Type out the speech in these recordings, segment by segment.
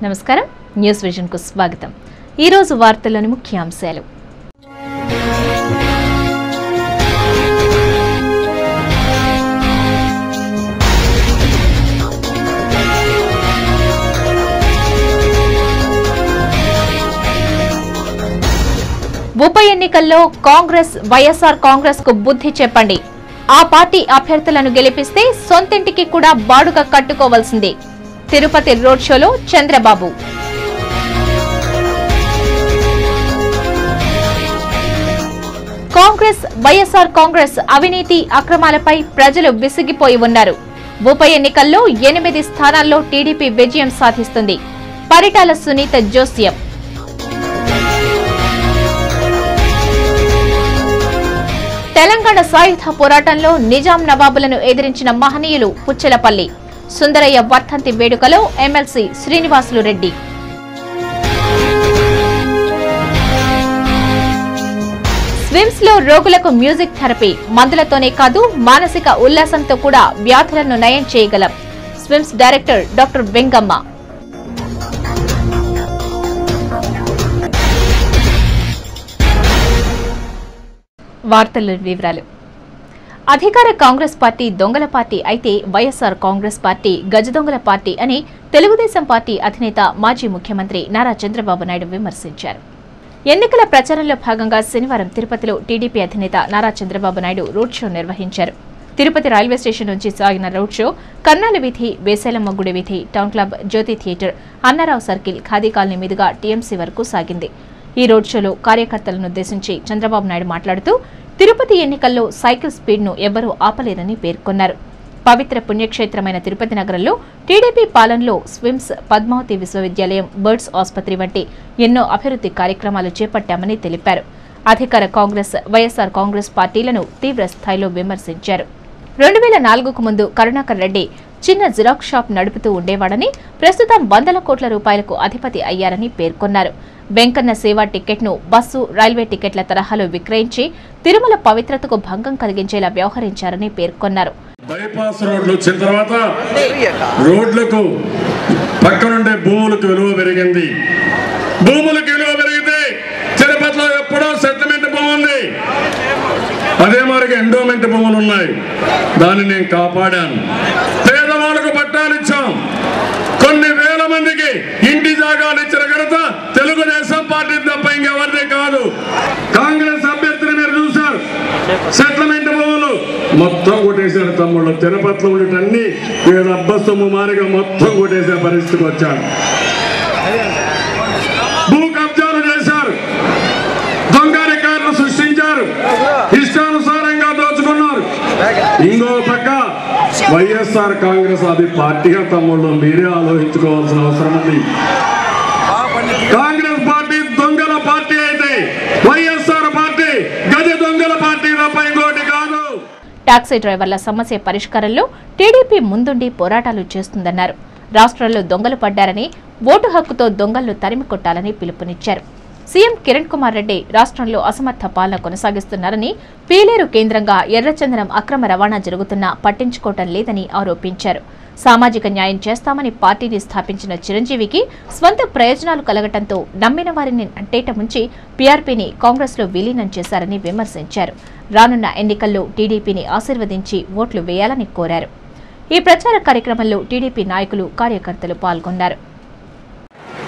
నమస్కారం news vision కు స్వాగతం। ఈ రోజు వార్తల్లోని ముఖ్యాంశాలు। ఉప ఎన్నికల్లో కాంగ్రెస్ వైఎస్ఆర్ కాంగ్రెస్ కు బుద్ధి చెప్పండి। ఆ పార్టీ అభ్యర్థులను గెలిపిస్తే సొంతింటికి కూడా బాడుగ కట్టుకోవాల్సిందే। తిరుపతి రోడ్ షోలో చంద్రబాబు। కాంగ్రెస్ వైఎస్ఆర్ కాంగ్రెస్ అవినీతి అక్రమాలపై ప్రజలు విసిగిపోయి ఉన్నారు। ఉప ఎన్నికల్లో 8 స్థానాల్లో టీడీపీ విజయం సాధిస్తుంది। పరిటాల సునీత జోస్యం। తెలంగాణ సాయుధ పోరాటంలో నిజాం నవాబులను ఎదిరించిన మహనీయులు పుచ్చలపల్లి। సుందరయ్య వర్ధంతి వేడుకలో ఎమ్మెల్సీ శ్రీనివాసులు రెడ్డి। స్విమ్స్ లో రోగులకు మ్యూజిక్ థెరపీ మందులతోనే కాదు మానసిక ఉల్లాసంతో కూడా వ్యాధులను నయం చేయగలం। SVIMS director doctor Vengamma. వార్తల వివరాలు। అధికార కాంగ్రెస్ పార్టీ దొంగల పార్టీ అయితే వైఎస్ఆర్ కాంగ్రెస్ పార్టీ గజదొంగల పార్టీ అని తెలుగుదేశం పార్టీ అధినేత మాజీ ముఖ్యమంత్రి నారా చంద్రబాబు నాయుడు విమర్శించారు। ఎన్నికల ప్రచారంలో భాగంగా శనివారం తిరుపతిలో టీడీపీ అధినేత నారా చంద్రబాబు నాయుడు రోడ్ షో నిర్వహించారు। తిరుపతి రైల్వే స్టేషన్ నుంచి సాగిన రోడ్ షో కర్నాల వీధి, వేసేలమ్మ గుడి వీధి, town club, Jyothi theatre, Annarao circle, khadi colony మీదుగా టీఎంసీ వరకు సాగింది। ఈ రోడ్ షోలో కార్యకర్తలను ఉద్దేశించి చంద్రబాబు నాయుడు మాట్లాడుతూ తిరుపతి ఎన్నికల్లో సైకిల్ స్పీడ్ ను ఎవరూ ఆపలేరని పేర్కొన్నారు। పవిత్ర పుణ్యక్షేత్రమైన తిరుపతి నగరంలో టీడీపీ పాలనలో స్విమ్స్, పద్మావతి విశ్వవిద్యాలయం, బర్డ్స్ ఆసుపత్రి వంటి ఎన్నో అభివృద్ధి కార్యక్రమాలు చేపట్టామని తెలిపారు। అధికార కాంగ్రెస్ వైఎస్ఆర్ కాంగ్రెస్ పార్టీలను తీవ్ర స్థాయిలో విమర్శించారు। 2004కు ముందు కరుణాకర్ రెడ్డి చిన్న జిరాక్స్ షాప్ నడుపుతూ ఉండేవాడని, ప్రస్తుతం వందల కోట్ల రూపాయలకు అధిపతి అయ్యారని పేర్కొన్నారు। వెంకన్న సేవా టికెట్ ను బస్సు, రైల్వే టికెట్ల తరహాలో విక్రయించి తిరుమల పవిత్రతకు భంగం కలిగించేలా వ్యవహరించారని పేర్కొన్నారు। బైపాస్ రోడ్లు వచ్చిన తర్వాత రోడ్లకు పక్కనుండే భూములకు విలువ పెరిగింది। భూములకు విలువ పెరిగితే తిరుపతిలో ఎప్పుడో సెటిల్మెంట్ భూమి ఉంది, అదే మరికి ఎండోమెంట్ భూములు ఉన్నాయి, దాన్ని నేను కాపాడాను। పేదవాళ్ళకు పట్టాలు ఇచ్చాం, కొన్ని వేల మందికి ఇంటి జాగాలు ఇచ్చిన ఘనత తెలుగుదేశం పార్టీ తప్ప ఇంకెవరిదే కాదు। కాంగ్రెస్ అభ్యర్థిని మీరు చూశారు, సెటిల్మెంట్ భూములు మొత్తం కొట్టేశారు తమ్ముళ్ళు। తిరుపతిలో ఉండేటన్ని వీళ్ళ అబ్బసొమ్ము మారిగా మొత్తం కొట్టేసే పరిస్థితికి వచ్చాడు। భూ కబ్జాలు చేశారు, దొంగ రికార్డులు సృష్టించారు, ఇష్టానుసారంగా దోచుకున్నారు। ఇంకో పక్క వైఎస్ఆర్ కాంగ్రెస్ అది పార్టీగా తమ్ముళ్ళు మీరే ఆలోచించుకోవాల్సిన అవసరం ఉంది। కాంగ్రెస్ పార్టీ దొంగల పార్టీ అయితే వైఎస్ఆర్ పార్టీ గజ దొంగల పార్టీ తప్ప ఇంకోటి కాదు। టాక్సీ డ్రైవర్ల సమస్య పరిష్కారంలో టీడీపీ ముందుండి పోరాటాలు చేస్తుందన్నారు। రాష్ట్రంలో దొంగలు పడ్డారని, ఓటు హక్కుతో దొంగలను తరిమి కొట్టాలని పిలుపునిచ్చారు। సీఎం కిరణ్ కుమార్ రెడ్డి రాష్ట్రంలో అసమర్థ పాలన కొనసాగిస్తున్నారని, పీలేరు కేంద్రంగా ఎర్రచందనం అక్రమ రవాణా జరుగుతున్నా పట్టించుకోవటం లేదని ఆరోపించారు। సామాజిక న్యాయం చేస్తామని పార్టీని స్థాపించిన చిరంజీవికి స్వంత ప్రయోజనాలు కలగటంతో నమ్మిన వారిని అంటేట ముంచి పీఆర్పీని కాంగ్రెస్ లో విలీనం చేశారని విమర్శించారు। రానున్న ఎన్నికల్లో టీడీపీని ఆశీర్వదించి ఓట్లు వేయాలని కోరారు। ఈ ప్రచార కార్యక్రమంలో టీడీపీ నాయకులు, కార్యకర్తలు పాల్గొన్నారు।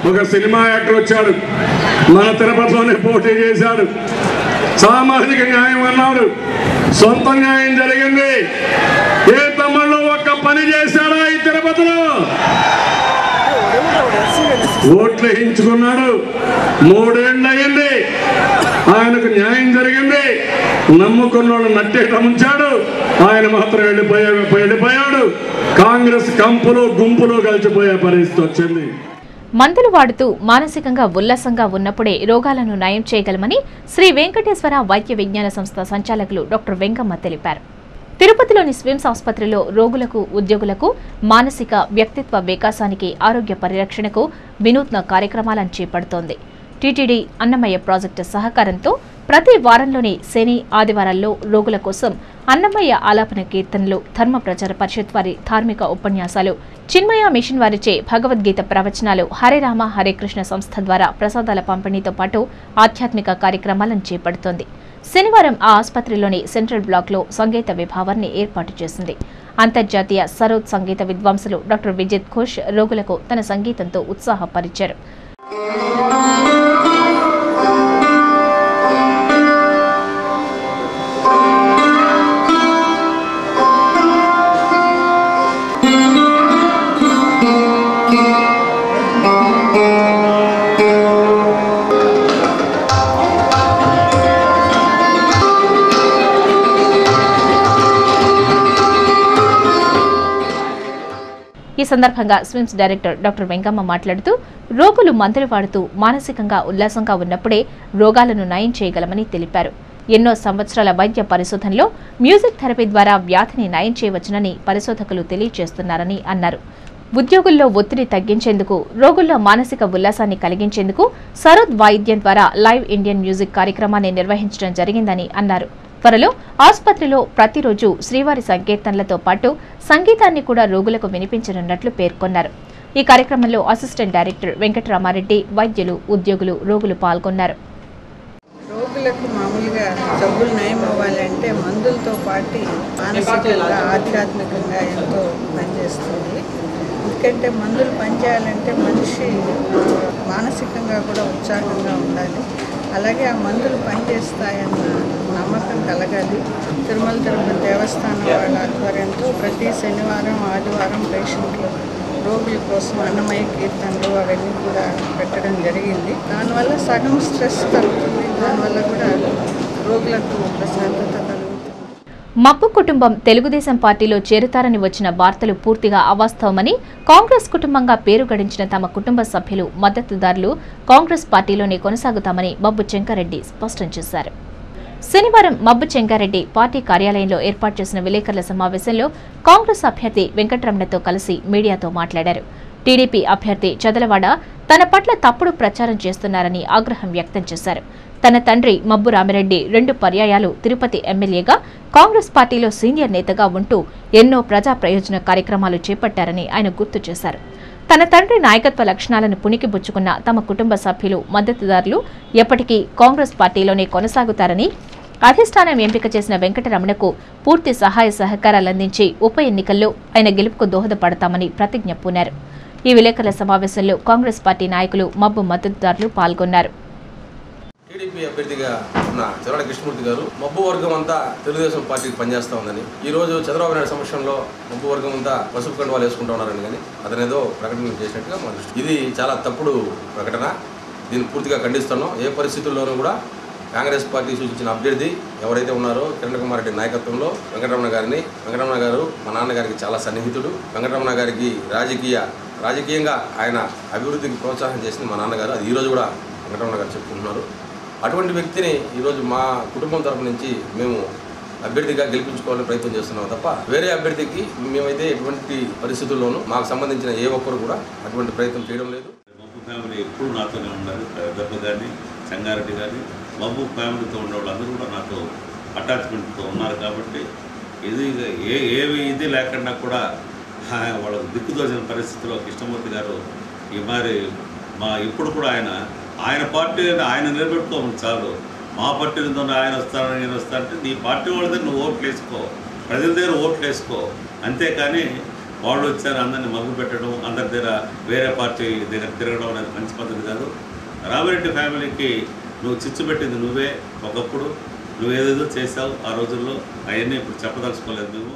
ఒక సినిమా యాక్టర్ వచ్చాడు, మన తిరుపతిలోనే పోటీ చేశాడు, సామాజిక న్యాయం అన్నాడు, సొంత న్యాయం జరిగింది। ఏ తమ్ముళ్ళు ఒక్క పని చేశాడా ఈ తిరుపతిలో? ఓట్లు వేయించుకున్నాడు, 3 ఏళ్ళు అయ్యింది, ఆయనకు న్యాయం జరిగింది, నమ్ముకున్న వాళ్ళు నట్టేట ఉంచాడు, ఆయన మాత్రం వెళ్ళిపోయాడు। కాంగ్రెస్ కంపులు గుంపులు కలిసిపోయే పరిస్థితి వచ్చింది। మందులు వాడుతూ మానసికంగా ఉల్లాసంగా ఉన్నప్పుడే రోగాలను నయం చేయగలమని శ్రీ వెంకటేశ్వర వైద్య విజ్ఞాన సంస్థ సంచాలకులు డాక్టర్ వెంగమ్మ తెలిపారు। తిరుపతిలోని స్విమ్స్ ఆసుపత్రిలో రోగులకు, ఉద్యోగులకు మానసిక వ్యక్తిత్వ వికాసానికి, ఆరోగ్య పరిరక్షణకు వినూత్న కార్యక్రమాలను చేపడుతోంది। టీటీడీ అన్నమయ్య ప్రాజెక్టు సహకారంతో ప్రతి వారంలోని శని, ఆదివారాల్లో రోగుల కోసం అన్నమయ్య ఆలాపన కీర్తనలు, ధర్మ ప్రచార పరిషత్ వారి ధార్మిక ఉపన్యాసాలు చిన్మయ మిషన్ వారిచే భగవద్గీత ప్రవచనాలు, హరే రామ హరే కృష్ణ సంస్థ ద్వారా ప్రసాదాల పంపిణీతో పాటు ఆధ్యాత్మిక కార్యక్రమాలను చేపడుతోంది. శనివారం ఆ ఆసుపత్రిలోని సెంట్రల్ బ్లాక్లో సంగీత విభావాన్ని ఏర్పాటు చేసింది. అంతర్జాతీయ సరోద్ సంగీత విద్వాంసులు డాక్టర్ విజిత్ ఘోష్ రోగులకు తన సంగీతంతో ఉత్సాహపరిచారు. ఈ సందర్భంగా స్విమ్స్ డైరెక్టర్ డాక్టర్ వెంకమ్మ మాట్లాడుతూ, రోగులు మందులు వాడుతూ మానసికంగా ఉల్లాసంగా ఉన్నప్పుడే రోగాలను నయం చేయగలమని తెలిపారు. ఎన్నో సంవత్సరాల వైద్య పరిశోధనలో మ్యూజిక్ థెరపీ ద్వారా వ్యాధిని నయం చేయవచ్చునని పరిశోధకులు తెలియజేస్తున్నారని అన్నారు. ఉద్యోగుల్లో ఒత్తిడి తగ్గించేందుకు, రోగుల్లో మానసిక ఉల్లాసాన్ని కలిగించేందుకు సరోద్ వాయిద్యం ద్వారా లైవ్ ఇండియన్ మ్యూజిక్ కార్యక్రమాన్ని నిర్వహించడం జరిగిందని అన్నారు. త్వరలో ఆసుపత్రిలో ప్రతిరోజు శ్రీవారి సంకీర్తనలతో పాటు సంగీతాన్ని కూడా రోగులకు వినిపించనున్నట్లు పేర్కొన్నారు. ఈ కార్యక్రమంలో అసిస్టెంట్ డైరెక్టర్ వెంకటరామారెడ్డి, వైద్యులు, ఉద్యోగులు, రోగులు పాల్గొన్నారు. రోగులకు మామూలుగా జబ్బులు నయం అవ్వాలంటే మందులతో పాటు మానసికంగా, ఆధ్యాత్మికంగా ఎంతో పనిచేస్తుంది. ఎందుకంటే మందులు పనిచేయాలంటే మనిషి మానసికంగా కూడా ఉత్సాహంగా ఉండాలి. అలాగే ఆ మందులు పనిచేస్తాయన్న నమ్మకం కలగాలి. తిరుమల తిరుపతి దేవస్థానం వాళ్ళ ఆధ్వర్యంతో ప్రతి శనివారం, ఆదివారం పేషెంట్లు, రోగుల కోసం అన్నమయ్య కీర్తనలు అవన్నీ కూడా పెట్టడం జరిగింది. దానివల్ల సగం స్ట్రెస్ తగ్గుతుంది. దానివల్ల కూడా రోగులకు ప్రశాంతత కలుగుతుంది. మబ్బు కుటుంబం తెలుగుదేశం పార్టీలో చేరుతారని వచ్చిన వార్తలు పూర్తిగా అవాస్తవమని, కాంగ్రెస్ కుటుంబంగా పేరు గడించిన తమ కుటుంబ సభ్యులు, మద్దతుదారులు కాంగ్రెస్ పార్టీలోనే కొనసాగుతామని మబ్బు చెంకారెడ్డి స్పష్టం చేశారు. శనివారం మబ్బు చెంకారెడ్డి పార్టీ కార్యాలయంలో ఏర్పాటు చేసిన విలేకరుల సమావేశంలో కాంగ్రెస్ అభ్యర్థి వెంకటరమణతో కలిసి మీడియాతో మాట్లాడారు. టీడీపీ అభ్యర్థి చదలవాడ తన పట్ల తప్పుడు ప్రచారం చేస్తున్నారని ఆగ్రహం వ్యక్తం చేశారు. తన తండ్రి మబ్బు రామిరెడ్డి 2 పర్యాయాలు తిరుపతి ఎమ్మెల్యేగా, కాంగ్రెస్ పార్టీలో సీనియర్ నేతగా ఉంటూ ఎన్నో ప్రజా ప్రయోజన కార్యక్రమాలు చేపట్టారని ఆయన గుర్తు చేశారు. తన తండ్రి నాయకత్వ లక్షణాలను పుణికిపుచ్చుకున్న తమ కుటుంబ సభ్యులు, మద్దతుదారులు ఎప్పటికీ కాంగ్రెస్ పార్టీలోనే కొనసాగుతారని, అధిష్టానం ఎంపిక చేసిన వెంకటరమణకు పూర్తి సహాయ సహకారాలందించి ఉప ఎన్నికల్లో ఆయన గెలుపుకు దోహదపడతామని ప్రతిజ్ఞ పూనారు. ఈ విలేకరుల సమావేశంలో కాంగ్రెస్ పార్టీ నాయకులు, మబ్బు మద్దతుదారులు పాల్గొన్నారు. టీడీపీ అభ్యర్థిగా ఉన్న చదలవాడ కృష్ణమూర్తి గారు మబ్బు వర్గం అంతా తెలుగుదేశం పార్టీకి పనిచేస్తా ఉందని, ఈ రోజు చంద్రబాబు నాయుడు సమక్షంలో మబ్బు వర్గం అంతా పసుపు కండువాలు వేసుకుంటూ ఉన్నారని కానీ అతనేదో ప్రకటన చేసినట్టుగా మన దృష్టి. ఇది చాలా తప్పుడు ప్రకటన. దీన్ని పూర్తిగా ఖండిస్తున్నాం. ఏ పరిస్థితుల్లోనూ కూడా కాంగ్రెస్ పార్టీ సూచించిన అభ్యర్థి ఎవరైతే ఉన్నారో కిరణ్ కుమార్ రెడ్డి నాయకత్వంలో వెంకటరమణ గారు మా నాన్నగారికి చాలా సన్నిహితుడు. వెంకటరమణ గారికి రాజకీయంగా ఆయన అభివృద్ధికి ప్రోత్సాహం చేసింది మా నాన్నగారు. అది ఈరోజు కూడా వెంకటరమణ గారు చెప్పుకుంటున్నారు. అటువంటి వ్యక్తిని ఈరోజు మా కుటుంబం తరపు నుంచి మేము అభ్యర్థిగా గెలిపించుకోవాలని ప్రయత్నం చేస్తున్నాం తప్ప వేరే అభ్యర్థికి మేమైతే ఎటువంటి పరిస్థితుల్లోనూ మాకు సంబంధించిన ఏ ఒక్కరు కూడా అటువంటి ప్రయత్నం చేయడం లేదు. మబ్బు ఫ్యామిలీ ఎప్పుడు నాతోనే ఉన్నారు. దెబ్బ కానీ, సంగారెడ్డి కానీ, మబ్బు ఫ్యామిలీతో ఉన్న వాళ్ళందరూ కూడా నాతో అటాచ్మెంట్తో ఉన్నారు. కాబట్టి ఇది లేకుండా కూడా వాళ్ళకు దిక్కుదోచిన పరిస్థితిలో కృష్ణమూర్తి గారు ఇప్పుడు కూడా ఆయన పార్టీ ఆయన నిలబెట్టుకోమని చాలు. మా పార్టీలతో ఆయన వస్తానని నేను వస్తానంటే నీ పార్టీ వాళ్ళ దగ్గర నువ్వు ఓట్లు వేసుకో, ప్రజల దగ్గర ఓట్లు వేసుకో. అంతేకాని వాళ్ళు వచ్చారు అందరినీ మగ్గు పెట్టడం, అందరి దగ్గర వేరే పార్టీ దగ్గర తిరగడం అనేది మంచి పద్ధతి కాదు. రామిరెడ్డి ఫ్యామిలీకి నువ్వు చిచ్చు పెట్టింది నువ్వే. ఒకప్పుడు నువ్వేదేదో చేసావు ఆ రోజుల్లో, అవన్నీ ఇప్పుడు చెప్పదలుచుకోలేదు నువ్వు.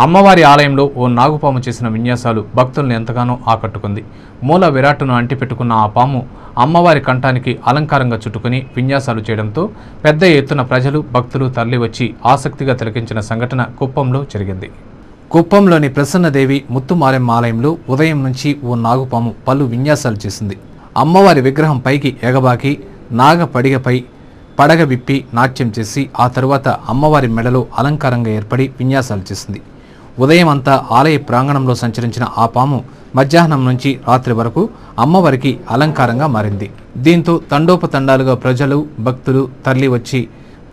అమ్మవారి ఆలయంలో ఓ నాగుపాము చేసిన విన్యాసాలు భక్తులను ఎంతగానో ఆకట్టుకుంది. మూల విరాట్టును అంటిపెట్టుకున్న ఆ పాము అమ్మవారి కంఠానికి అలంకారంగా చుట్టుకుని విన్యాసాలు చేయడంతో పెద్ద ఎత్తున ప్రజలు, భక్తులు తరలివచ్చి ఆసక్తిగా తిలకించిన సంఘటన కుప్పంలో జరిగింది. కుప్పంలోని ప్రసన్నదేవి ముత్తుమారెమ్మ ఆలయంలో ఉదయం నుంచి ఓ నాగుపాము పలు విన్యాసాలు చేసింది. అమ్మవారి విగ్రహం పైకి ఎగబాకి నాగపడిగపై పడగ విప్పి నాట్యం చేసి ఆ తరువాత అమ్మవారి మెడలో అలంకారంగా ఏర్పడి విన్యాసాలు చేసింది. ఉదయం అంతా ఆలయ ప్రాంగణంలో సంచరించిన ఆ పాము మధ్యాహ్నం నుంచి రాత్రి వరకు అమ్మవారికి అలంకారంగా మారింది. దీంతో తండోపతండాలుగా ప్రజలు, భక్తులు తరలివచ్చి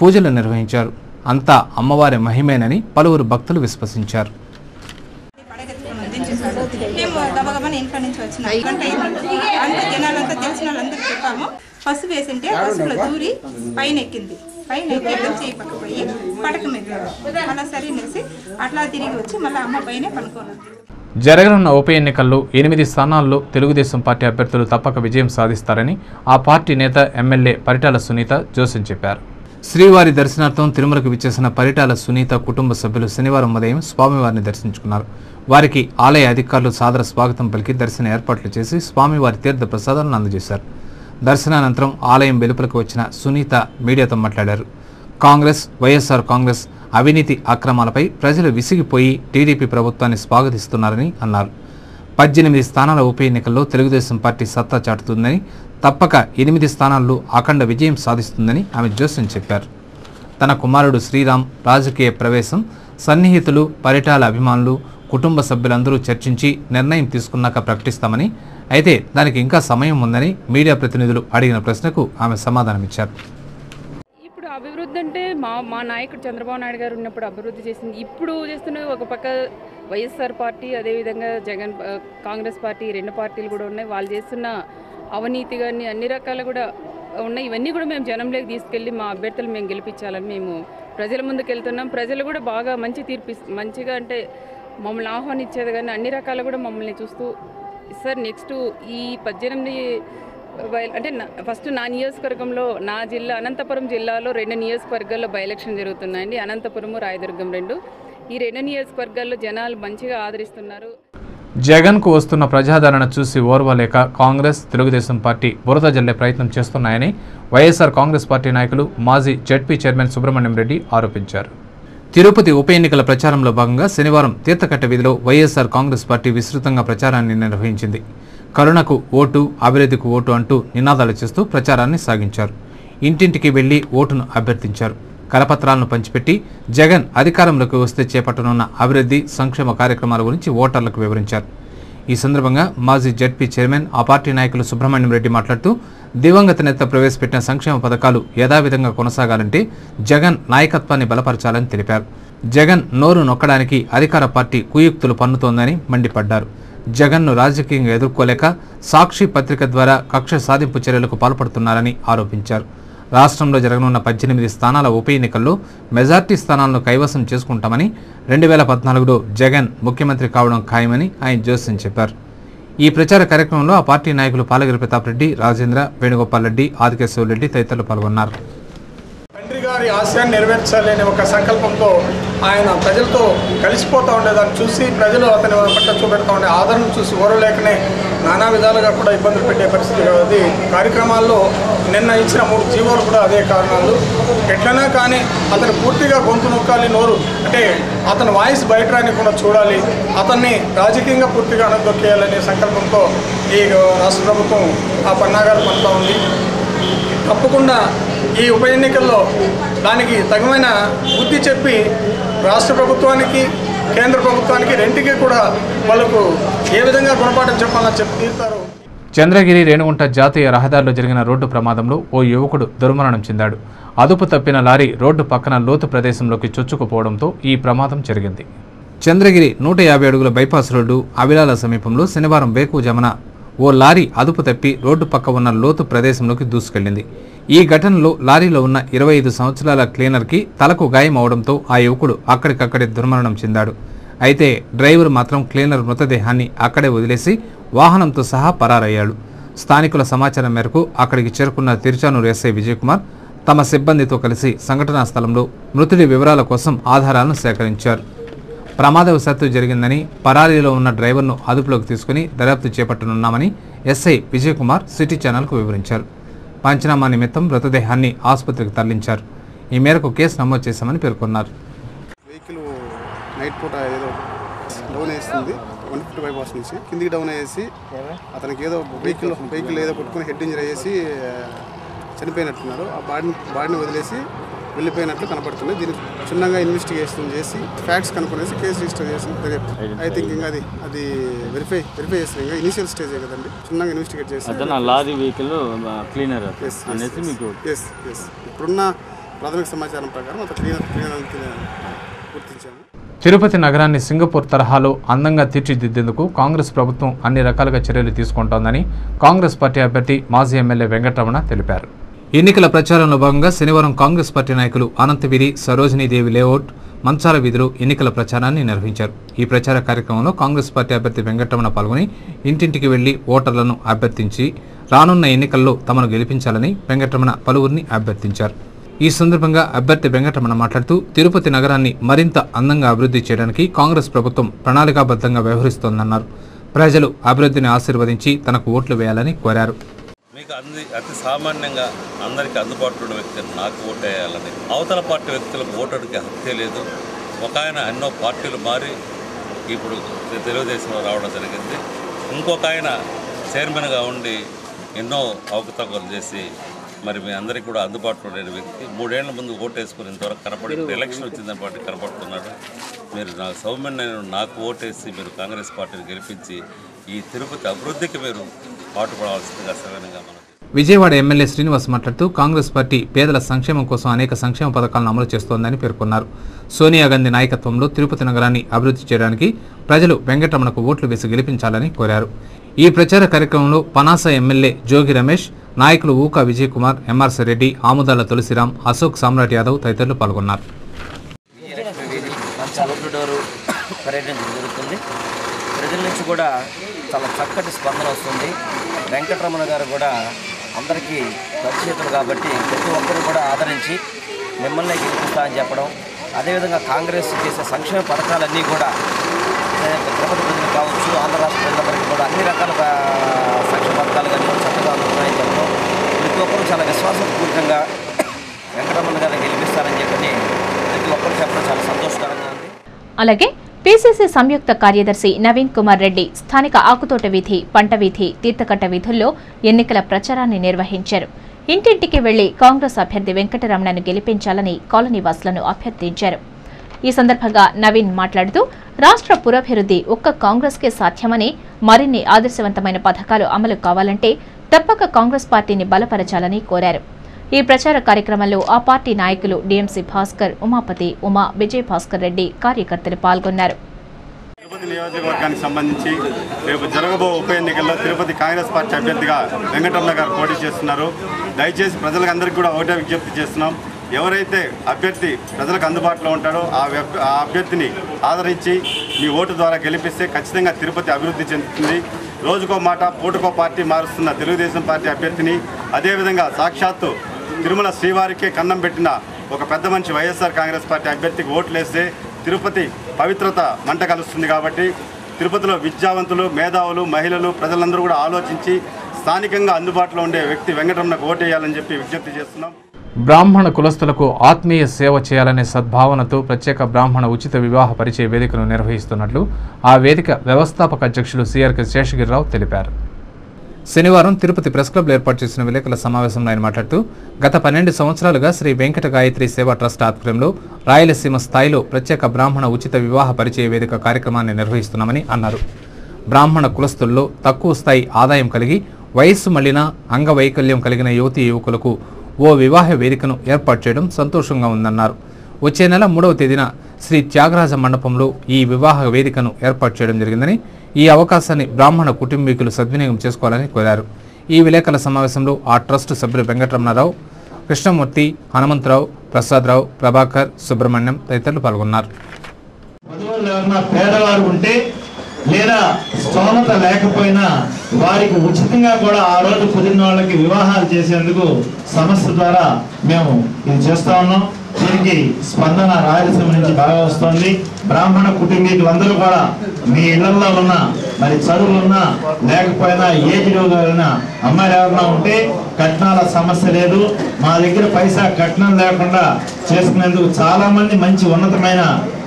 పూజలు నిర్వహించారు. అంతా అమ్మవారి మహిమేనని పలువురు భక్తులు విశ్వసించారు. వచ్చినాయి. గంట అంతా జనాలంతా తెలిసిన వాళ్ళందరూ చెప్పాము. పసుపు వేసింటే పసుపులో దూరి పైన ఎక్కింది. పైన ఎక్కి చేయి పట్టుకుపోయి పడకం ఎక్కారు. అలా సరినేసి అట్లా తిరిగి వచ్చి మళ్ళీ అమ్మ పైనే పనుకోనుంది. జరగనున్న ఉప ఎన్నికల్లో 8 స్థానాల్లో తెలుగుదేశం పార్టీ అభ్యర్థులు తప్పక విజయం సాధిస్తారని ఆ పార్టీ నేత ఎమ్మెల్యే పరిటాల సునీత జోసెన్ చెప్పారు. శ్రీవారి దర్శనార్థం తిరుమలకు విచ్చేసిన పరిటాల సునీత కుటుంబ సభ్యులు శనివారం ఉదయం స్వామివారిని దర్శించుకున్నారు. వారికి ఆలయ అధికారులు సాదర స్వాగతం పలికి దర్శన ఏర్పాట్లు చేసి స్వామివారి తీర్థ ప్రసాదాలను అందజేశారు. దర్శనానంతరం ఆలయం వెలుపలకు వచ్చిన సునీత మీడియాతో మాట్లాడారు. కాంగ్రెస్, వైఎస్ఆర్ కాంగ్రెస్ అవినీతి అక్రమాలపై ప్రజలు విసిగిపోయి టీడీపీ ప్రభుత్వాన్ని స్వాగతిస్తున్నారని అన్నారు. 18 స్థానాల ఉప ఎన్నికల్లో తెలుగుదేశం పార్టీ సత్తా చాటుతుందని, తప్పక 8 స్థానాల్లో అఖండ విజయం సాధిస్తుందని ఆమె జోసెన్ చెప్పారు. తన కుమారుడు శ్రీరామ్ రాజకీయ ప్రవేశం సన్నిహితులు, పరిటాల అభిమానులు, కుటుంబ సభ్యులందరూ చర్చించి నిర్ణయం తీసుకున్నాక ప్రకటిస్తామని, అయితే దానికి ఇంకా సమయం ఉందని మీడియా ప్రతినిధులు అడిగిన ప్రశ్నకు ఆమె సమాధానమిచ్చారు. ఇప్పుడు అభివృద్ధి అంటే మా నాయకుడు చంద్రబాబు నాయుడు గారు ఉన్నప్పుడు అభివృద్ధి చేసింది. ఇప్పుడు చేస్తున్న ఒక పక్క వైఎస్ఆర్ పార్టీ, అదేవిధంగా జగన్ కాంగ్రెస్ పార్టీ, 2 పార్టీలు కూడా ఉన్నాయి. వాళ్ళు చేస్తున్న అవినీతి కానీ అన్ని రకాలు కూడా ఉన్నాయి. ఇవన్నీ కూడా మేము జనంలోకి తీసుకెళ్ళి మా అభ్యర్థులు మేము గెలిపించాలని మేము ప్రజల ముందుకు వెళ్తున్నాం. ప్రజలు కూడా బాగా మంచి తీర్పు మంచిగా అంటే మమ్మల్ని ఆహ్వానించేది కానీ అన్ని రకాలు కూడా మమ్మల్ని చూస్తూ సార్ నెక్స్ట్ ఈ 18 అంటే ఫస్ట్ నా నియోజకవర్గంలో నా జిల్లా అనంతపురం జిల్లాలో 2 నియోజకవర్గాల్లో బై ఎలక్షన్ జరుగుతున్నాయండి. అనంతపురము, రాయదుర్గం 2. ఈ 2 నియోజకవర్గాల్లో జనాలు మంచిగా ఆదరిస్తున్నారు. జగన్కు వస్తున్న ప్రజాదరణ చూసి ఓర్వలేక కాంగ్రెస్, తెలుగుదేశం పార్టీ బురద జల్లే ప్రయత్నం చేస్తున్నాయని వైఎస్ఆర్ కాంగ్రెస్ పార్టీ నాయకులు మాజీ జెడ్పీ చైర్మన్ సుబ్రహ్మణ్యం రెడ్డి ఆరోపించారు. తిరుపతి ఉప ఎన్నికల ప్రచారంలో భాగంగా శనివారం తీర్థకట్ట వీధిలో వైఎస్ఆర్ కాంగ్రెస్ పార్టీ విస్తృతంగా ప్రచారాన్ని నిర్వహించింది. కరుణకు ఓటు, అభివృద్ధికి ఓటు అంటూ నినాదాలు చేస్తూ ప్రచారాన్ని సాగించారు. ఇంటింటికి వెళ్లి ఓటును అభ్యర్థించారు. కరపత్రాలను పంచిపెట్టి జగన్ అధికారంలోకి వస్తే చేపట్టనున్న అభివృద్ధి, సంక్షేమ కార్యక్రమాల గురించి ఓటర్లకు వివరించారు. ఈ సందర్భంగా మాజీ జెడ్పీ చైర్మన్, ఆ పార్టీ నాయకులు సుబ్రహ్మణ్యం రెడ్డి మాట్లాడుతూ దివంగత నేత ప్రవేశపెట్టిన సంక్షేమ పథకాలు యథావిధంగా కొనసాగాలంటే జగన్ నాయకత్వాన్ని బలపరచాలని తెలిపారు. జగన్ నోరు నొక్కడానికి అధికార పార్టీ కుయుక్తులు పన్నుతోందని మండిపడ్డారు. జగన్ను రాజకీయంగా ఎదుర్కోలేక సాక్షి పత్రిక ద్వారా కక్ష సాధింపు చర్యలకు పాల్పడుతున్నారని ఆరోపించారు. రాష్ట్రంలో జరగనున్న 18 స్థానాల ఉప ఎన్నికల్లో మెజార్టీ స్థానాలను కైవసం చేసుకుంటామని, 2014లో జగన్ ముఖ్యమంత్రి కావడం ఖాయమని ఆయన జోసెన్ చెప్పారు. ఈ ప్రచార కార్యక్రమంలో ఆ పార్టీ నాయకులు పాలగిరి ప్రతాప్ రెడ్డి, రాజేంద్ర, వేణుగోపాల్ రెడ్డి, ఆదికేశవ రెడ్డి తదితరులు పాల్గొన్నారు. తండ్రి గారి ఆశయాన్ని నెరవేర్చాలి అనే ఒక సంకల్పంతో ఆయన ప్రజలతో కలిసిపోతూ ఉండేదాన్ని చూసి ప్రజలు అతని పట్ల చూపెడతా ఉండే ఆదరణ చూసి ఓరలేకనే నానా విధాలుగా కూడా ఇబ్బందులు పెట్టే పరిస్థితి అది. కార్యక్రమాల్లో నిన్న ఇచ్చిన 3 జీవోలు కూడా అదే కారణాలు. ఎట్లనా కానీ అతను పూర్తిగా గొంతు నొక్కాలి, నోరు అంటే అతని వాయిస్ బయట రానికుండా చూడాలి, అతన్ని రాజకీయంగా పూర్తిగా అనదొక్కేయాలనే సంకల్పంతో ఈ రాష్ట్ర ప్రభుత్వం ఆ పన్నాగాలు పడుతూ ఉంది. తప్పకుండా ఈ ఉప ఎన్నికల్లో దానికి తగిన బుద్ధి చెప్పి రాష్ట్ర ప్రభుత్వానికి, కేంద్ర ప్రభుత్వానికి రెంటికి కూడా వాళ్ళకు ఏ విధంగా గుణపాఠం చెప్పాలని చెప్పి తీరుతారు. చంద్రగిరి రేణుగుంట జాతీయ రహదారిలో జరిగిన రోడ్డు ప్రమాదంలో ఓ యువకుడు దుర్మరణం చెందాడు. అదుపు తప్పిన లారీ రోడ్డు పక్కన లోతు ప్రదేశంలోకి చొచ్చుకుపోవడంతో ఈ ప్రమాదం జరిగింది. చంద్రగిరి 150 అడుగుల బైపాస్ రోడ్డు అవిలాల సమీపంలో శనివారం వేకువజామున ఓ లారీ అదుపు తప్పి రోడ్డు పక్క ఉన్న లోతు ప్రదేశంలోకి దూసుకెళ్లింది. ఈ ఘటనలో లారీలో ఉన్న 25 సంవత్సరాల క్లీనర్కి తలకు గాయం అవడంతో ఆ యువకుడు అక్కడికక్కడే దుర్మరణం చెందాడు. అయితే డ్రైవర్ మాత్రం క్లీనర్ మృతదేహాన్ని అక్కడే వదిలేసి వాహనంతో సహా పరారయ్యాడు. స్థానికుల సమాచారం మేరకు అక్కడికి చేరుకున్న తిరుచానూరు ఎస్ఐ విజయకుమార్ తమ సిబ్బందితో కలిసి సంఘటనా స్థలంలో మృతుడి వివరాల కోసం ఆధారాలను సేకరించారు. ప్రమాదవశాత్తు జరిగిందని, పరారీలో ఉన్న డ్రైవర్ను అదుపులోకి తీసుకుని దర్యాప్తు చేపట్టనున్నామని ఎస్ఐ విజయకుమార్ సిటీ ఛానల్కు వివరించారు. పంచనామా నిమిత్తం మృతదేహాన్ని ఆసుపత్రికి తరలించారు. ఈ మేరకు కేసు నమోదు చేశామని పేర్కొన్నారు. వెహికల్ నైట్ పూట ఏదో డౌన్ వేస్తుంది, 150 బైపాస్ నుంచి కిందికి డౌన్ అయ్యేసి అతనికి ఏదో వెహికల్ ఏదో కొట్టుకుని హెడ్ ఇంజరీ అయ్యేసి చనిపోయినట్టున్నారు. ఆ బాడీని వదిలేసి వెళ్ళిపోయినట్లు కనపడుతుంది. దీన్ని చిన్నగా ఇన్వెస్టిగేషన్ చేసి ఫ్యాక్ట్స్ కనుక్కునేసి కేసు రిజిస్టర్ చేసి ఐ థింక్ ఇంకా అది వెరిఫై చేస్తారు. ఇంకా ఇనిషియల్ స్టేజ్ కదండి, చిన్నగా ఇన్వెస్టిగేట్ చేసి లారీ వెహికల్ క్లీనర్ అనేసి మీకు ఇప్పుడున్న ప్రాథమిక సమాచారం ప్రకారం అతను క్లీనర్ గుర్తించాము. తిరుపతి నగరాన్ని సింగపూర్ తరహాలో అందంగా తీర్చిదిద్దేందుకు కాంగ్రెస్ ప్రభుత్వం అన్ని రకాలుగా చర్యలు తీసుకుంటోందని కాంగ్రెస్ పార్టీ అభ్యర్థి మాజీ ఎమ్మెల్యే వెంకటరమణ తెలిపారు. ఎన్నికల ప్రచారంలో భాగంగా శనివారం కాంగ్రెస్ పార్టీ నాయకులు అనంతగిరి, సరోజినీదేవి లేఅవుట్, మంచాల వీధిలో ఎన్నికల ప్రచారాన్ని నిర్వహించారు. ఈ ప్రచార కార్యక్రమంలో కాంగ్రెస్ పార్టీ అభ్యర్థి వెంకటరమణ పాల్గొని ఇంటింటికి వెళ్లి ఓటర్లను అభ్యర్థించి రానున్న ఎన్నికల్లో తమను గెలిపించాలని వెంకటరమణ పలువురిని అభ్యర్థించారు. ఈ సందర్భంగా అభ్యర్థి వెంకటరమణ మాట్లాడుతూ తిరుపతి నగరాన్ని మరింత అందంగా అభివృద్ధి చేయడానికి కాంగ్రెస్ ప్రభుత్వం ప్రణాళికాబద్ధంగా వ్యవహరిస్తోందన్నారు. ప్రజలు అభివృద్ధిని ఆశీర్వదించి తనకు ఓట్లు వేయాలని కోరారు. మీకు అతి సామాన్యంగా అందరికీ అందుబాటులో ఉన్న వ్యక్తిని నాకు ఓటు వేయాలని, అవతల పార్టీ వ్యక్తులకు ఓటుకి హక్కే లేదు. ఒక ఆయన ఎన్నో పార్టీలు మారి ఇప్పుడు తెలుగుదేశంలో రావడం జరిగింది. ఇంకొక ఆయన చైర్మన్గా ఉండి ఎన్నో అవకతవకలు చేసి మరి మీ అందరికీ కూడా అందుబాటులో లేని వ్యక్తి 3 ఏళ్ల ముందు ఓటు వేసుకుని ఇంతవరకు కనపడి ఎలక్షన్ వచ్చిందని పార్టీ కనపడుతున్నాడు. మీరు నాకు సౌమ్యమైన నాకు ఓటేసి మీరు కాంగ్రెస్ పార్టీని గెలిపించి ఈ తిరుపతి అభివృద్ధికి మీరు పాటుపడవలసిందిగా సవినయంగా మనం. విజయవాడ ఎమ్మెల్యే శ్రీనివాస్ మాట్లాడుతూ కాంగ్రెస్ పార్టీ పేదల సంక్షేమం కోసం అనేక సంక్షేమ పథకాలను అమలు చేస్తోందని పేర్కొన్నారు. సోనియా గాంధీ నాయకత్వంలో తిరుపతి నగరాన్ని అభివృద్ధి చేయడానికి ప్రజలు వెంకటరమణకు ఓట్లు వేసి గెలిపించాలని కోరారు. ఈ ప్రచార కార్యక్రమంలో పనాస ఎమ్మెల్యే జోగి రమేష్, నాయకులు ఊకా విజయ్ కుమార్, ఎంఆర్సీ రెడ్డి, ఆముదాల తులసిరాం, అశోక్ సామ్రాట్ యాదవ్ తదితరులు పాల్గొన్నారు. ప్రజల నుంచి కూడా చాలా చక్కటి స్పందన వస్తుంది. వెంకటరమణ గారు కూడా అందరికీ పరిచయితులు కాబట్టి ప్రతి ఒక్కరు కూడా ఆదరించి మిమ్మల్ని గెలిపిస్తా అని చెప్పడం, అదేవిధంగా కాంగ్రెస్ చేసే సంక్షేమ పథకాలన్నీ కూడా తిరుపతి ప్రజలు కావచ్చు, ఆంధ్ర రాష్ట్ర ప్రజలందరికీ కూడా అన్ని రకాల సంక్షేమ పథకాలు కానీ చక్కగా అందుతున్నాయని చెప్పడం, ప్రతి ఒక్కరు చాలా విశ్వాసపూర్వకంగా వెంకటరమణ గారిని గెలిపిస్తారని చెప్పని ప్రతి ఒక్కరు చెప్పడం చాలా సంతోషకరంగా ఉంది. అలాగే పీసీసీ సంయుక్త కార్యదర్శి నవీన్ కుమార్ రెడ్డి స్థానిక ఆకుతోట వీధి, పంట వీధి, తీర్థకట్ట వీధుల్లో ఎన్నికల ప్రచారాన్ని నిర్వహించారు. ఇంటింటికి వెళ్లి కాంగ్రెస్ అభ్యర్థి వెంకటరమణను గెలిపించాలని కాలనీవాసులను అభ్యర్థించారు. ఈ సందర్భంగా నవీన్ మాట్లాడుతూ రాష్ట్ర పురోభివృద్ధి ఒక్క కాంగ్రెస్కే సాధ్యమని, మరిన్ని ఆదర్శవంతమైన పథకాలు అమలు కావాలంటే తప్పక కాంగ్రెస్ పార్టీని బలపరచాలని కోరారు. ఈ ప్రచార కార్యక్రమంలో ఆ పార్టీ నాయకులు డిఎంసీ భాస్కర్, ఉమాపతి, ఉమా, విజయ్ భాస్కర్ రెడ్డి కార్యకర్తలు పాల్గొన్నారు. తిరుపతి నియోజకవర్గానికి సంబంధించి రేపు జరగబో ఉప ఎన్నికల్లో తిరుపతి కాంగ్రెస్ పార్టీ అభ్యర్థిగా వెంకటరమణ గారు పోటీ చేస్తున్నారు. దయచేసి ప్రజలందరికీ కూడా ఒకటే విజ్ఞప్తి చేస్తున్నాం. ఎవరైతే అభ్యర్థి ప్రజలకు అందుబాటులో ఉంటాడో ఆ అభ్యర్థిని ఆదరించి మీ ఓటు ద్వారా గెలిపిస్తే ఖచ్చితంగా తిరుపతి అభివృద్ధి చెందుతుంది. రోజుకో మాట పూటకో పార్టీ మారుస్తున్న తెలుగుదేశం పార్టీ అభ్యర్థిని, అదేవిధంగా సాక్షాత్తు తిరుమల శ్రీవారికే కన్నం పెట్టిన ఒక పెద్ద మనిషి వైఎస్ఆర్ కాంగ్రెస్ పార్టీ అభ్యర్థికి ఓట్లేస్తే తిరుపతి పవిత్రత మంట కలుస్తుంది. కాబట్టి తిరుపతిలో విద్యావంతులు, మేధావులు, మహిళలు, ప్రజలందరూ కూడా ఆలోచించి స్థానికంగా అందుబాటులో ఉండే వ్యక్తి వెంకటరమణకు ఓటేయాలని చెప్పి విజ్ఞప్తి చేస్తున్నాం. బ్రాహ్మణ కులస్తులకు ఆత్మీయ సేవ చేయాలనే సద్భావనతో ప్రత్యేక బ్రాహ్మణ ఉచిత వివాహ పరిచయ వేదికను నిర్వహిస్తున్నట్లు ఆ వేదిక వ్యవస్థాపక అధ్యక్షులు సిఆర్కే శేషగిరిరావు తెలిపారు. శనివారం తిరుపతి ప్రెస్ క్లబ్లో ఏర్పాటు చేసిన విలేకరుల సమావేశంలో ఆయన మాట్లాడుతూ గత 12 సంవత్సరాలుగా శ్రీ వెంకట గాయత్రి సేవా ట్రస్ట్ ఆధ్వర్యంలో రాయలసీమ స్థాయిలో ప్రత్యేక బ్రాహ్మణ ఉచిత వివాహ పరిచయ వేదిక కార్యక్రమాన్ని నిర్వహిస్తున్నామని అన్నారు. బ్రాహ్మణ కులస్తుల్లో తక్కువ స్థాయి ఆదాయం కలిగి వయస్సు మళ్లిన అంగవైకల్యం కలిగిన యువతీ యువకులకు ఓ వివాహ వేదికను ఏర్పాటు చేయడం సంతోషంగా ఉందన్నారు. వచ్చే నెల 3వ తేదీన శ్రీ త్యాగరాజ మండపంలో ఈ వివాహ వేదికను ఏర్పాటు చేయడం జరిగిందని, ఈ అవకాశాన్ని బ్రాహ్మణ కుటుంబీకులు సద్వినియోగం చేసుకోవాలని కోరారు. ఈ విలేకరుల సమావేశంలో ఆ ట్రస్ట్ సభ్యులు వెంకటరమణారావు, కృష్ణమూర్తి, హనుమంతరావు, ప్రసాదరావు, ప్రభాకర్, సుబ్రహ్మణ్యం తదితరులు పాల్గొన్నారు. పేదవారు ఉంటే లేదా స్తోమత లేకపోయినా వారికి ఉచితంగా కూడా ఆ రోజు కుదిరిన వాళ్ళకి వివాహాలు చేసేందుకు సంస్థ ద్వారా మేము ఇది చేస్తా ఉన్నాం. దీనికి స్పందన రాయలసీమ నుంచి బాగా వస్తుంది. బ్రాహ్మణ కుటుంబీకులందరూ కూడా మీ ఇళ్లలో ఉన్న మరి చదువులున్నా లేకపోయినా ఏజ్లోన అమ్మాయిలు ఎవరన్నా ఉంటే కట్నాల సమస్య లేదు. మా దగ్గర పైసా కట్నం లేకుండా చేసుకునేందుకు చాలా మంది మంచి ఉన్నతమైన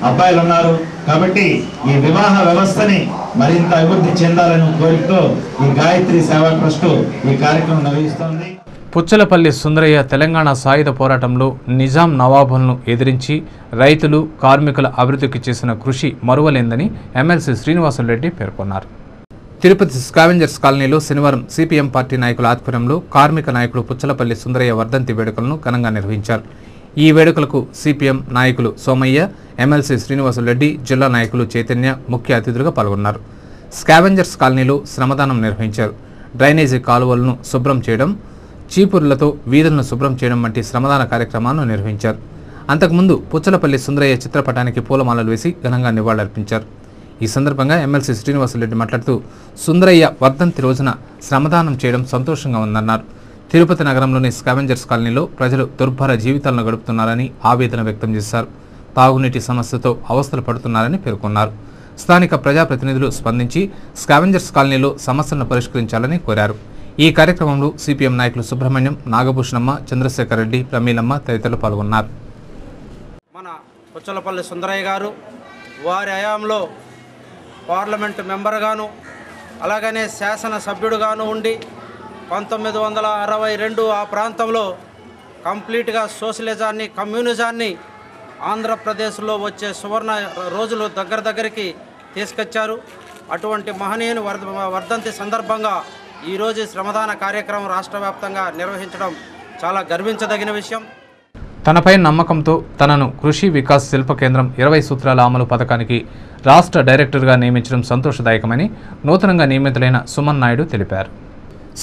అబ్బాయిలు ఉన్నారు. కాబట్టి ఈ వివాహ వ్యవస్థని మరింత అభివృద్ధి చెందాలని కోరికతో ఈ గాయత్రి సేవా ట్రస్ట్ ఈ కార్యక్రమం నిర్వహిస్తోంది. పుచ్చలపల్లి సుందరయ్య తెలంగాణ సాయుధ పోరాటంలో నిజాం నవాబులను ఎదిరించి రైతులు, కార్మికుల అభివృద్ధికి చేసిన కృషి మరువలేందని ఎమ్మెల్సీ శ్రీనివాసులరెడ్డి పేర్కొన్నారు. తిరుపతి స్కావెంజర్స్ కాలనీలో శనివారం సిపిఎం పార్టీ నాయకుల ఆధ్వర్యంలో కార్మిక నాయకుడు పుచ్చలపల్లి సుందరయ్య వర్ధంతి వేడుకలను ఘనంగా నిర్వహించారు. ఈ వేడుకలకు సిపిఎం నాయకులు సోమయ్య, ఎమ్మెల్సీ శ్రీనివాసులరెడ్డి, జిల్లా నాయకులు చైతన్య ముఖ్య అతిథులుగా పాల్గొన్నారు. స్కావెంజర్స్ కాలనీలో శ్రమదానం నిర్వహించారు. డ్రైనేజీ కాలువలను శుభ్రం చేయడం, చీపుర్లతో వీధులను శుభ్రం చేయడం వంటి శ్రమదాన కార్యక్రమాలను నిర్వహించారు. అంతకుముందు పుచ్చలపల్లి సుందరయ్య చిత్రపటానికి పూలమాలలు వేసి ఘనంగా నివాళులర్పించారు. ఈ సందర్భంగా ఎమ్మెల్సీ శ్రీనివాసులరెడ్డి మాట్లాడుతూ సుందరయ్య వర్ధంతి రోజున శ్రమదానం చేయడం సంతోషంగా ఉందన్నారు. తిరుపతి నగరంలోని స్కావెంజర్స్ కాలనీలో ప్రజలు దుర్భర జీవితాలను గడుపుతున్నారని ఆవేదన వ్యక్తం చేశారు. తాగునీటి సమస్యతో అవస్థలు పడుతున్నారని పేర్కొన్నారు. స్థానిక ప్రజాప్రతినిధులు స్పందించి స్కావెంజర్స్ కాలనీలో సమస్యలను పరిష్కరించాలని కోరారు. ఈ కార్యక్రమంలో సిపిఎం నాయకులు సుబ్రహ్మణ్యం, నాగభూషణమ్మ, చంద్రశేఖర్ రెడ్డి, ప్రమీలమ్మ తదితరులు పాల్గొన్నారు. మన పుచ్చలపల్లి సుందరయ్య గారు వారి హయాంలో పార్లమెంటు మెంబర్గాను అలాగనే శాసనసభ్యుడుగాను ఉండి 1962 ఆ ప్రాంతంలో కంప్లీట్గా సోషలిజాన్ని, కమ్యూనిజాన్ని ఆంధ్రప్రదేశ్లో వచ్చే సువర్ణ రోజులు దగ్గరికి తీసుకొచ్చారు. అటువంటి మహనీయుని వర్ధంతి సందర్భంగా ఈరోజు శ్రమదాన కార్యక్రమం రాష్ట్ర వ్యాప్తంగా నిర్వహించడం చాలా గర్వించదగిన విషయం. తనపై నమ్మకంతో తనను కృషి వికాస్ శిల్ప కేంద్రం 20 సూత్రాల అమలు పథకానికి రాష్ట్ర డైరెక్టర్గా నియమించడం సంతోషదాయకమని నూతనంగా నియమితులైన సుమన్ నాయుడు తెలిపారు.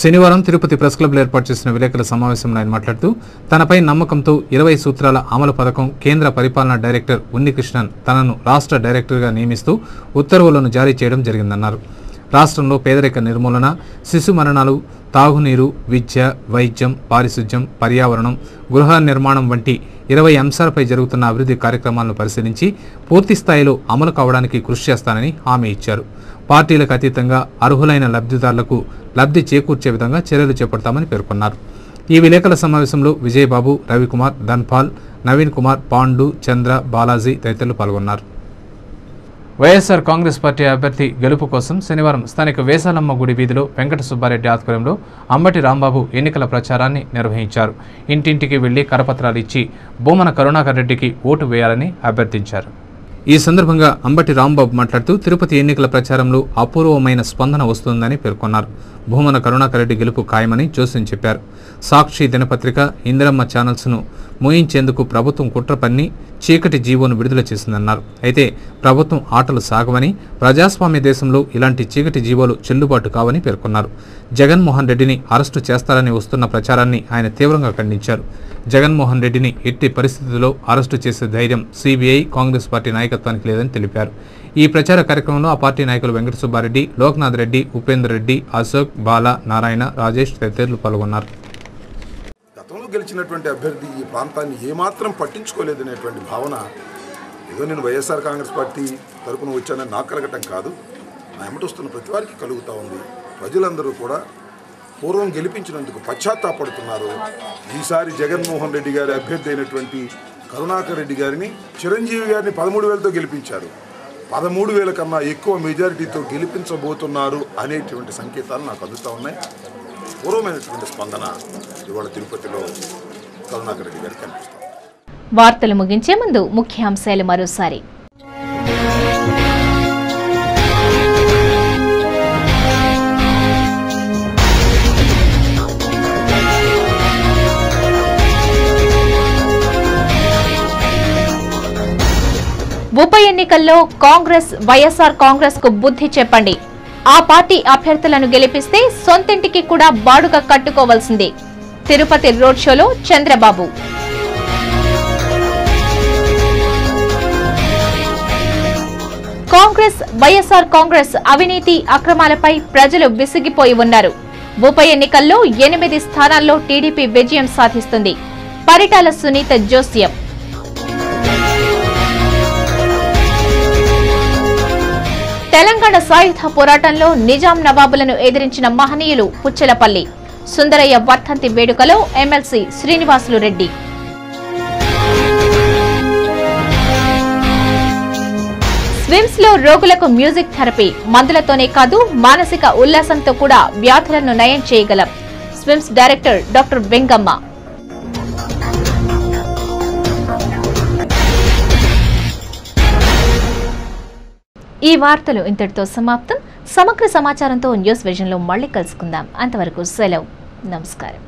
శనివారం తిరుపతి ప్రెస్ క్లబ్లో ఏర్పాటు చేసిన విలేకరుల సమావేశంలో ఆయన మాట్లాడుతూ తనపై నమ్మకంతో 20 సూత్రాల అమలు పథకం కేంద్ర పరిపాలనా డైరెక్టర్ ఉన్నికృష్ణన్ తనను రాష్ట్ర డైరెక్టర్గా నియమిస్తూ ఉత్తర్వులను జారీ చేయడం జరిగిందన్నారు. రాష్ట్రంలో పేదరిక నిర్మూలన, శిశు మరణాలు, తాగునీరు, విద్య, వైద్యం, పారిశుధ్యం, పర్యావరణం, గృహ నిర్మాణం వంటి 20 అంశాలపై జరుగుతున్న అభివృద్ధి కార్యక్రమాలను పరిశీలించి పూర్తి స్థాయిలో అమలు కావడానికి కృషి చేస్తానని హామీ ఇచ్చారు. పార్టీలకు అతీతంగా అర్హులైన లబ్ధిదారులకు లబ్ధి చేకూర్చే విధంగా చర్యలు చేపడతామని పేర్కొన్నారు. ఈ విలేకరుల సమావేశంలో విజయబాబు, రవికుమార్, ధన్పాల్, నవీన్ కుమార్, పాండు, చంద్ర, బాలాజీ తదితరులు పాల్గొన్నారు. వైఎస్ఆర్ కాంగ్రెస్ పార్టీ అభ్యర్థి గెలుపు కోసం శనివారం స్థానిక వేసాలమ్మ గుడి వీధిలో వెంకట సుబ్బారెడ్డి ఆధ్వర్యంలో అంబటి రాంబాబు ఎన్నికల ప్రచారాన్ని నిర్వహించారు. ఇంటింటికి వెళ్లి కరపత్రాలు ఇచ్చి భూమన కరుణాకర్ రెడ్డికి ఓటు వేయాలని అభ్యర్థించారు. ఈ సందర్భంగా అంబటి రాంబాబు మాట్లాడుతూ తిరుపతి ఎన్నికల ప్రచారంలో అపూర్వమైన స్పందన వస్తుందని పేర్కొన్నారు. భూమన కరుణాకర్ రెడ్డి గెలుపు ఖాయమని జోస్యం చెప్పారు. సాక్షి దినపత్రిక, ఇందిరమ్మ ఛానల్స్ను మోయించేందుకు ప్రభుత్వం కుట్ర పన్ని చీకటి జీవోను విడుదల చేసిందన్నారు. అయితే ప్రభుత్వం ఆటలు సాగవని, ప్రజాస్వామ్య దేశంలో ఇలాంటి చీకటి జీవోలు చెల్లుబాటు కావని పేర్కొన్నారు. జగన్మోహన్ రెడ్డిని అరెస్టు చేస్తారని వస్తున్న ప్రచారాన్ని ఆయన తీవ్రంగా ఖండించారు. జగన్మోహన్ రెడ్డిని ఎట్టి పరిస్థితుల్లో అరెస్టు చేసే ధైర్యం సిబిఐ, కాంగ్రెస్ పార్టీ నాయకత్వానికి లేదని తెలిపారు. ఈ ప్రచార కార్యక్రమంలో ఆ పార్టీ నాయకులు వెంకట సుబ్బారెడ్డి, లోక్నాథ్ రెడ్డి, ఉపేందర్ రెడ్డి, అశోక్, బాల, నారాయణ, రాజేష్ తదితరులు పాల్గొన్నారు. గతంలో గెలిచినటువంటి అభ్యర్థి ఈ ప్రాంతాన్ని ఏమాత్రం పట్టించుకోలేదనేటువంటి భావన ఏదో నేను వైఎస్ఆర్ కాంగ్రెస్ పార్టీ తరపున వచ్చానని నాకు కలగటం కాదు, నా ఎమ్మటి వస్తున్న ప్రతి వారికి కలుగుతూ ఉంది. ప్రజలందరూ కూడా పూర్వం గెలిపించినందుకు పశ్చాత్తాపడుతున్నారు. ఈసారి జగన్మోహన్ రెడ్డి గారి అభ్యర్థి అయినటువంటి కరుణాకర్ రెడ్డి గారిని, చిరంజీవి గారిని 13,000తో గెలిపించారు. 13,000 కన్నా ఎక్కువ మెజారిటీతో గెలిపించబోతున్నారు అనేటువంటి సంకేతాలు నాకు అందుతూ ఉన్నాయి. పూర్వమైనటువంటి స్పందన ఇవాళ తిరుపతిలో కరుణాకర్ రెడ్డి గారికి కనిపిస్తుంది. వార్తలు ముగించే ముందు ముఖ్యాంశాలు మరోసారి. ఉప ఎన్నికల్లో కాంగ్రెస్, వైఎస్ఆర్ కాంగ్రెస్ కు బుద్ధి చెప్పండి. ఆ పార్టీ అభ్యర్థులను గెలిపిస్తే సొంతింటికి కూడా బాడుగ కట్టుకోవాల్సిందే. తిరుపతి రోడ్ షోలో చంద్రబాబు. కాంగ్రెస్, వైఎస్ఆర్ కాంగ్రెస్ అవినీతి అక్రమాలపై ప్రజలు విసిగిపోయి ఉన్నారు. ఉప ఎన్నికల్లో 8 స్థానాల్లో టీడీపీ విజయం సాధిస్తుంది. పరిటాల సునీత జోస్యం. తెలంగాణ సాయుధ పోరాటంలో నిజాం నవాబులను ఎదిరించిన మహనీయులు పుచ్చలపల్లి. సుందరయ్య వర్ధంతి వేడుకలో ఎమ్మెల్సీ శ్రీనివాసులు రెడ్డి. స్విమ్స్ లో రోగులకు మ్యూజిక్ థెరపీ. మందులతోనే కాదు, మానసిక ఉల్లాసంతో కూడా వ్యాధులను నయం చేయగలం. SVIMS director doctor Vengamma. ఈ వార్తలు ఇంతటితో సమాప్తం. సమగ్ర సమాచారంతో న్యూస్ విజన్ లో మళ్ళీ కలుసుకుందాం. అంతవరకు సెలవు. నమస్కారం.